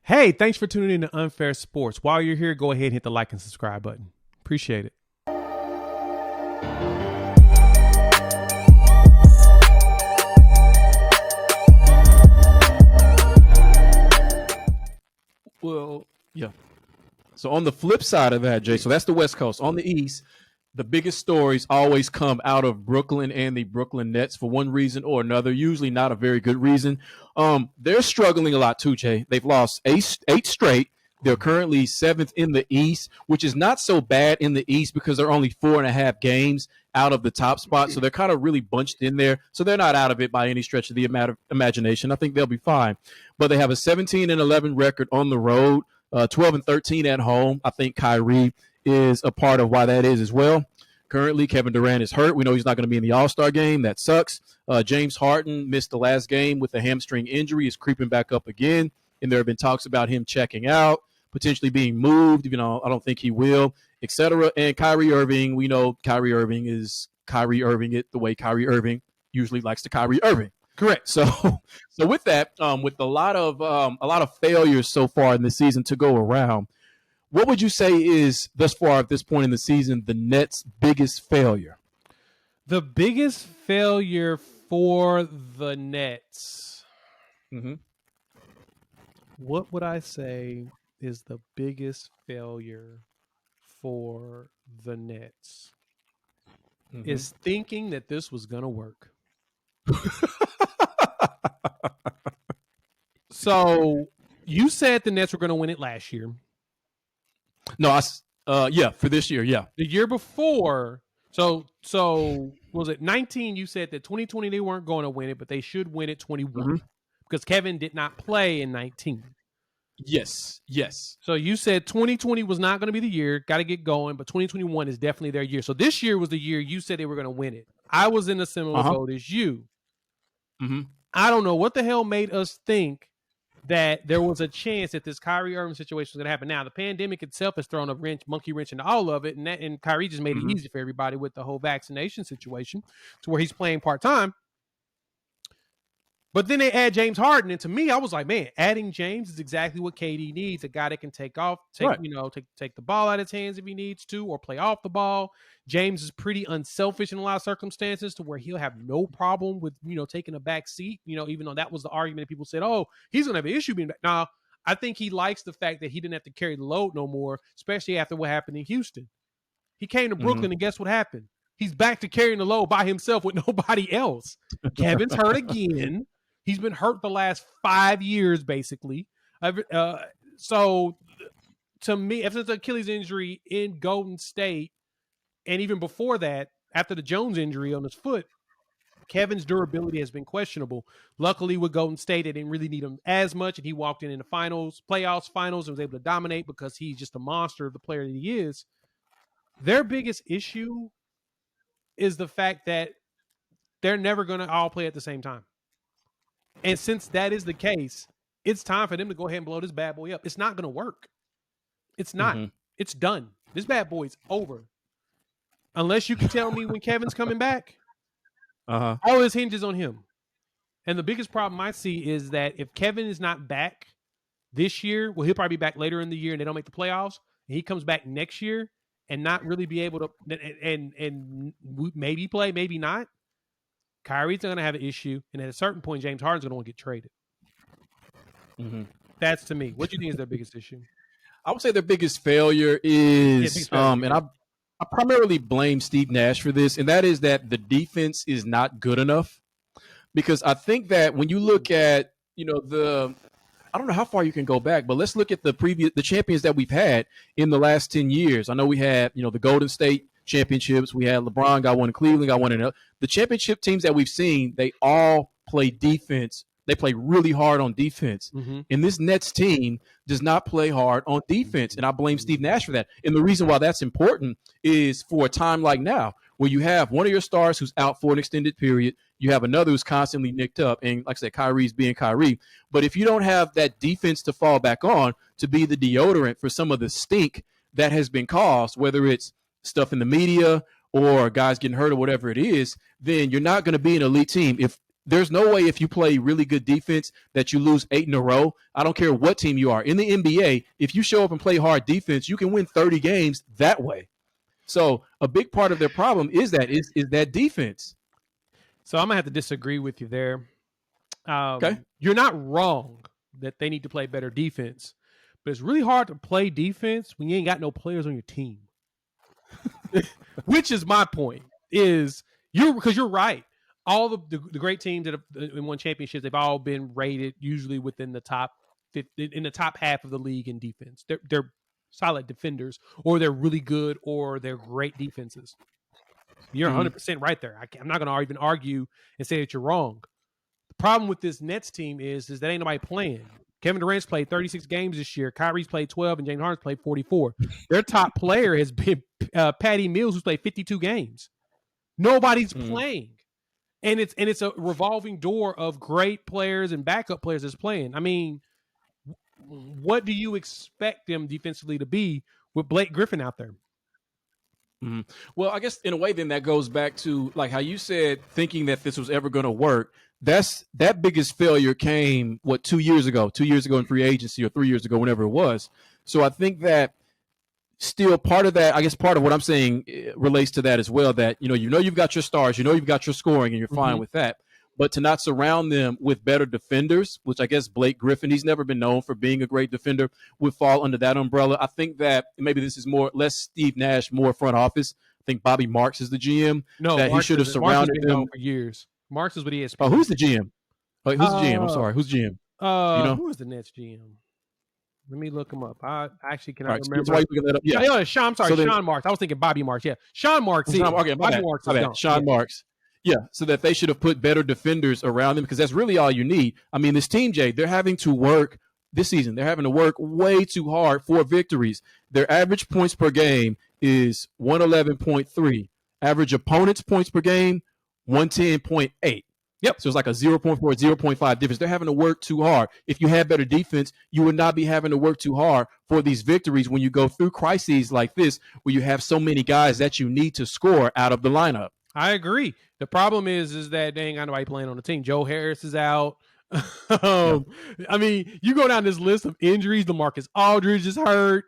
Hey, thanks for tuning in to Unfair Sports. While you're here, go ahead and hit the like and subscribe button. Appreciate it. Well, yeah. So on the flip side of that, Jay, so that's the West Coast. On the East, the biggest stories always come out of Brooklyn and the Brooklyn Nets for one reason or another, usually not a very good reason. They're struggling a lot too, Jay. They've lost eight straight. They're currently seventh in the East, which is not so bad in the East because they're only 4.5 games out of the top spot. So they're kind of really bunched in there. So they're not out of it by any stretch of the imagination. I think they'll be fine. But they have a 17-11 record on the road, 12-13 at home. I think Kyrie is a part of why that is as well. Currently, Kevin Durant is hurt. We know he's not going to be in the All-Star game. That sucks. James Harden missed the last game with a hamstring injury. Is creeping back up again. And there have been talks about him checking out, potentially being moved. You know, I don't think he will, etc. And Kyrie Irving, we know Kyrie Irving is Kyrie Irving it the way Kyrie Irving usually likes to Kyrie Irving. Correct. So with that, with a lot of failures so far in the season to go around, what would you say is thus far at this point in the season the Nets' biggest failure? The biggest failure for the Nets. Mm-hmm. What would I say is the biggest failure for the Nets? Mm-hmm. Is thinking that this was going to work. So you said the Nets were going to win it last year. No, for this year, yeah. The year before, so was it 19? You said that 2020 they weren't going to win it, but they should win it 21 because Kevin did not play in 19. Yes. So you said 2020 was not going to be the year, got to get going, but 2021 is definitely their year. So this year was the year you said they were going to win it. I was in a similar boat as you. Mm-hmm. I don't know what the hell made us think that there was a chance that this Kyrie Irving situation was going to happen. Now, the pandemic itself has thrown a monkey wrench into all of it, and Kyrie just made it easy for everybody with the whole vaccination situation to where he's playing part-time. But then they add James Harden, and to me, I was like, man, adding James is exactly what KD needs, a guy that can take the ball out of his hands if he needs to or play off the ball. James is pretty unselfish in a lot of circumstances to where he'll have no problem with, taking a back seat, even though that was the argument that people said, oh, he's going to have an issue being back. Now, I think he likes the fact that he didn't have to carry the load no more, especially after what happened in Houston. He came to Brooklyn, and guess what happened? He's back to carrying the load by himself with nobody else. Kevin's hurt again. He's been hurt the last 5 years, basically. So, to me, after the Achilles injury in Golden State, and even before that, after the Jones injury on his foot, Kevin's durability has been questionable. Luckily, with Golden State, they didn't really need him as much, and he walked in the playoffs, and was able to dominate because he's just a monster of the player that he is. Their biggest issue is the fact that they're never going to all play at the same time. And since that is the case, it's time for them to go ahead and blow this bad boy up. It's not going to work. It's not. It's done. This bad boy's over. Unless you can tell me when Kevin's coming back, all his hinges on him. And the biggest problem I see is that if Kevin is not back this year, well, he'll probably be back later in the year and they don't make the playoffs. And he comes back next year and not really be able to and maybe play, maybe not. Kyrie's going to have an issue, and at a certain point, James Harden's going to want to get traded. That's to me. What do you think is their biggest issue? I would say their biggest failure is, and I primarily blame Steve Nash for this, and that is that the defense is not good enough. Because I think that when you look at, I don't know how far you can go back, but let's look at the champions that we've had in the last 10 years. I know we had, the Golden State championships. We had LeBron got one in Cleveland, got one in the championship teams that we've seen. They all play defense. They play really hard on defense. And this Nets team does not play hard on defense. And I blame Steve Nash for that. And the reason why that's important is for a time like now, where you have one of your stars who's out for an extended period. You have another who's constantly nicked up. And like I said, Kyrie's being Kyrie. But if you don't have that defense to fall back on to be the deodorant for some of the stink that has been caused, whether it's stuff in the media or guys getting hurt or whatever it is, then you're not going to be an elite team. There's no way if you play really good defense that you lose 8 in a row. I don't care what team you are. In the NBA, if you show up and play hard defense, you can win 30 games that way. So a big part of their problem is that defense. So I'm gonna have to disagree with you there. Okay. You're not wrong that they need to play better defense, but it's really hard to play defense when you ain't got no players on your team. Which is my point. Because you're right. All the great teams that have won championships, they've all been rated usually within the top 50, in the top half of the league in defense. They're solid defenders, or they're really good, or they're great defenses. You're 100% right there. I'm not going to even argue and say that you're wrong. The problem with this Nets team is that ain't nobody playing. Kevin Durant's played 36 games this year. Kyrie's played 12, and James Harden's played 44. Their top player has been Patty Mills, who's played 52 games. Nobody's playing, and it's a revolving door of great players and backup players that's playing. I mean, what do you expect them defensively to be with Blake Griffin out there? Mm-hmm. Well, I guess in a way, then that goes back to like how you said, thinking that this was ever going to work. That biggest failure came 2 years ago? 2 years ago in free agency, or 3 years ago, whenever it was. So I think that still part of that, I guess part of what I'm saying relates to that as well. That you've got your stars, you've got your scoring, and you're fine with that. But to not surround them with better defenders, which I guess Blake Griffin, he's never been known for being a great defender, would fall under that umbrella. I think that maybe this is less Steve Nash, more front office. I think Bobby Marks is the GM. No, that Marks he should have surrounded them for years. Marks is what he is. Oh, who's the GM? Who's the GM? I'm sorry. Who's GM? Who is the Nets GM? Let me look him up. I actually cannot remember. Why you that up? Yeah, Sean. I'm sorry, Sean Marks. I was thinking Bobby Marks. Yeah, Sean Marks. Bobby Marks is gone. Sean Marks. Yeah, so that they should have put better defenders around them, because that's really all you need. I mean, this team, Jay, they're having to work this season. They're having to work way too hard for victories. Their average points per game is 111.3. Average opponents' points per game, 110.8. Yep. So it's like a 0.4, 0.5 difference. They're having to work too hard. If you had better defense, you would not be having to work too hard for these victories when you go through crises like this, where you have so many guys that you need to score out of the lineup. I agree. The problem is that they ain't got nobody playing on the team. Joe Harris is out. I mean, you go down this list of injuries. LaMarcus Aldridge is hurt.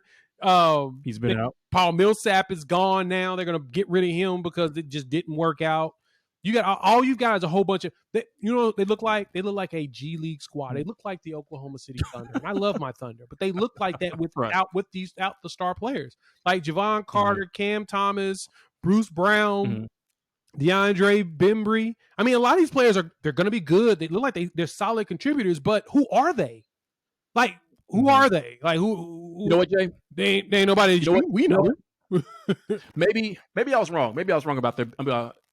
He's been out. Paul Millsap is gone now. They're going to get rid of him because it just didn't work out. You got all you've got is a whole bunch of they look like a G League squad. They look like the Oklahoma City Thunder. And I love my Thunder, but they look like that without the star players like Javon Carter, Cam Thomas, Bruce Brown, DeAndre Bembry. I mean, a lot of these players they're going to be good. They look like they're solid contributors, but who are they? Like, who are they? Like, who? You know what, Jay? They ain't nobody. We know. Maybe I was wrong. Maybe I was wrong about their.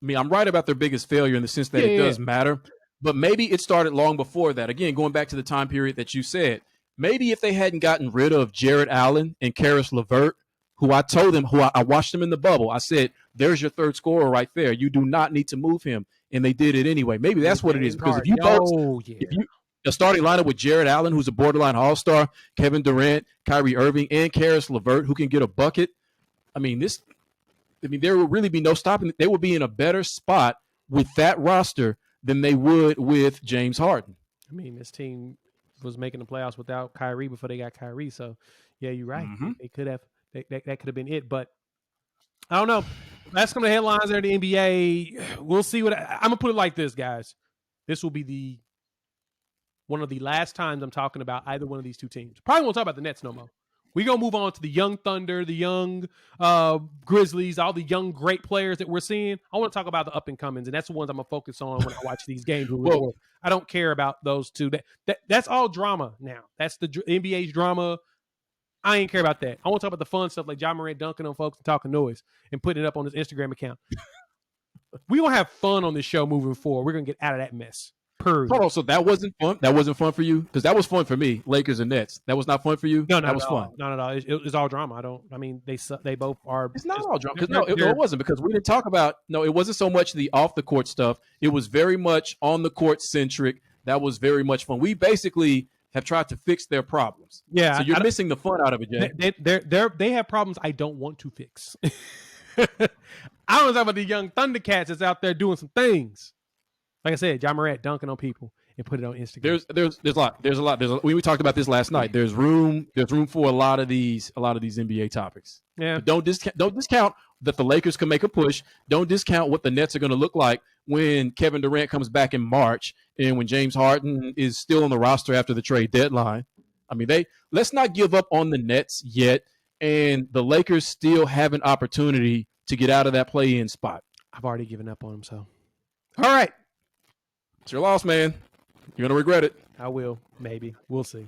I'm right about their biggest failure in the sense that it does matter. But maybe it started long before that. Again, going back to the time period that you said, maybe if they hadn't gotten rid of Jared Allen and Karis LeVert, who I told them, I watched them in the bubble. I said, there's your third scorer right there. You do not need to move him. And they did it anyway. Maybe that's what it is. Because if you a starting lineup with Jared Allen, who's a borderline all-star, Kevin Durant, Kyrie Irving, and Karis LeVert, who can get a bucket, there will really be no stopping. They will be in a better spot with that roster than they would with James Harden. I mean, this team was making the playoffs without Kyrie before they got Kyrie. So, yeah, you're right. They could have that could have been it. But I don't know. That's some of the headlines there in the NBA. We'll see what I'm gonna put it like this, guys. This will be one of the last times I'm talking about either one of these two teams. Probably won't talk about the Nets no more. We're going to move on to the young Thunder, the young Grizzlies, all the young great players that we're seeing. I want to talk about the up-and-comings, and that's the ones I'm going to focus on when I watch these games. I don't care about those two. That's all drama now. That's the NBA's drama. I ain't care about that. I want to talk about the fun stuff like John Morant dunking on folks and talking noise and putting it up on his Instagram account. We're going to have fun on this show moving forward. We're going to get out of that mess. Hold on, so that wasn't fun? That wasn't fun for you? Because that was fun for me, Lakers and Nets. That was not fun for you? No, that was fun. No, no. It was all drama. They both are. It's not all drama. No, it wasn't, because we didn't talk about, it wasn't so much the off-the-court stuff. It was very much on-the-court centric. That was very much fun. We basically have tried to fix their problems. Yeah. So you're missing the fun out of it, Jay. They have problems I don't want to fix. I don't talk about the young Thundercats that's out there doing some things. Like I said, John Morant dunking on people and put it on Instagram. There's a lot. We talked about this last night. There's room for a lot of these NBA topics. Yeah. But don't discount that the Lakers can make a push. Don't discount what the Nets are going to look like when Kevin Durant comes back in March and when James Harden is still on the roster after the trade deadline. I mean, let's not give up on the Nets yet, and the Lakers still have an opportunity to get out of that play-in spot. I've already given up on them, so. All right. It's your loss, man. You're going to regret it. I will. Maybe. We'll see.